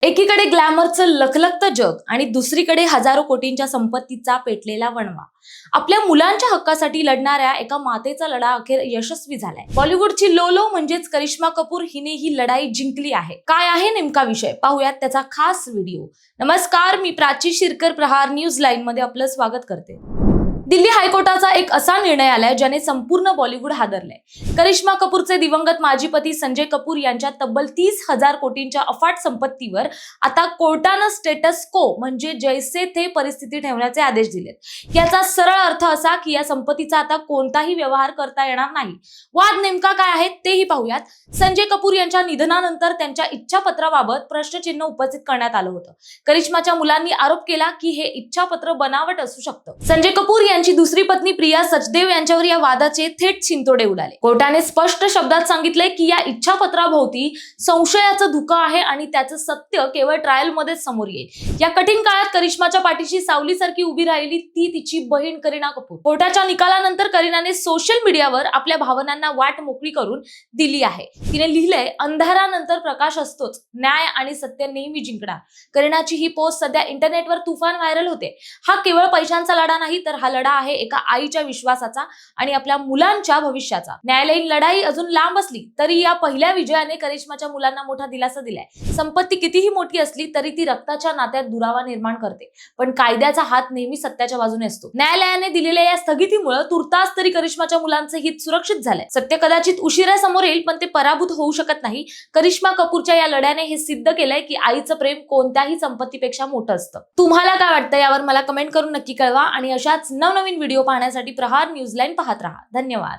एकीकडे ग्लॅमरचं लखलखतं जग आणि दुसरीकडे हजारो कोटींच्या संपत्तीचा पेटलेला वणवा. आपल्या मुलांच्या हक्कासाठी लढणाऱ्या एका मातेचा लढा अखेर यशस्वी झालाय. बॉलिवूडची लोलो म्हणजेच करिश्मा कपूर हिने ही लढाई जिंकली आहे. काय आहे नेमका विषय, पाहूयात त्याचा खास व्हिडिओ. नमस्कार, मी प्राची शिरकर, प्रहार न्यूज लाईन मध्ये आपलं स्वागत करते. दिल्ली हायकोर्टाचा एक असा निर्णय आलाय ज्याने संपूर्ण बॉलिवूड हादरलंय. करिश्मा कपूरचे दिवंगत माजी पती संजय कपूर यांच्या तब्बल 30,000 कोटींच्या अफाट संपत्तीवर आता कोर्टानं स्टेटस को म्हणजे जैसे थे परिस्थिती ठेवण्याचे आदेश दिलेत. याचा सरळ अर्थ असा की या संपत्तीचा आता कोणताही व्यवहार करता येणार नाही. वाद नेमका काय आहे तेही पाहूयात. संजय कपूर यांच्या निधनानंतर त्यांच्या इच्छापत्राबाबत प्रश्नचिन्ह उपस्थित करण्यात आलं होतं. करिश्माच्या मुलांनी आरोप केला की हे इच्छापत्र बनावट असू शकतं. संजय कपूर यांची दुसरी पत्नी प्रिया सचदेव यांच्यावर या वादाचे थेट शिंतोडे उडाले. कोर्टाने स्पष्ट शब्दात सांगितले की या इच्छापत्राभोवती संशयाचं धुकं आहे आणि त्याचं सत्य केवळ ट्रायल मध्येच समोर येईल. या कठीण काळात करिश्माच्या पाठीशी सावलीसारखी उभी राहिली ती तिची बहीण करीना कपूर. कोर्टाच्या निकालानंतर करीनाने सोशल मीडियावर आपल्या भावनांना वाट मोकळी करून दिली आहे. तिने लिहिलंय, अंधारानंतर प्रकाश असतोच, न्याय आणि सत्य नेहमी जिंकणार. करीनाची ही पोस्ट सध्या इंटरनेटवर तुफान व्हायरल होते. हा केवळ पैशांचा लढा नाही, तर हा लढा आहे एका आईच्या विश्वासाचा आणि आपल्या मुलांच्या भविष्याचा. न्यायालयीन लढाई अजून लांब असली तरी या पहिल्या विजयाने करिश्माच्या मुलांना मोठा दिलासा दिलाय. संपत्ती कितीही मोठी असली तरी ती रक्ताच्या नात्यात दुरावा निर्माण करते, पण कायद्याचा हात नेहमी सत्याच्या बाजूने असतो. न्यायालयाने दिलेल्या या स्थगितीमुळे तुर्तास तरी करिश्माच्या मुलांचे हित सुरक्षित झालंय. सत्य कदाचित उशिरा समोर येईल, पण ते पराभूत होऊ शकत नाही. करिश्मा कपूरच्या या लढ्याने हे सिद्ध केलंय की आईचं प्रेम कोणत्याही संपत्तीपेक्षा मोठं असतं. तुम्हाला काय वाटतं यावर मला कमेंट करून नक्की कळवा आणि अशाच नवनवीन व्हिडिओ पाहण्यासाठी प्रहार न्यूज लाईन पाहत रहा. धन्यवाद.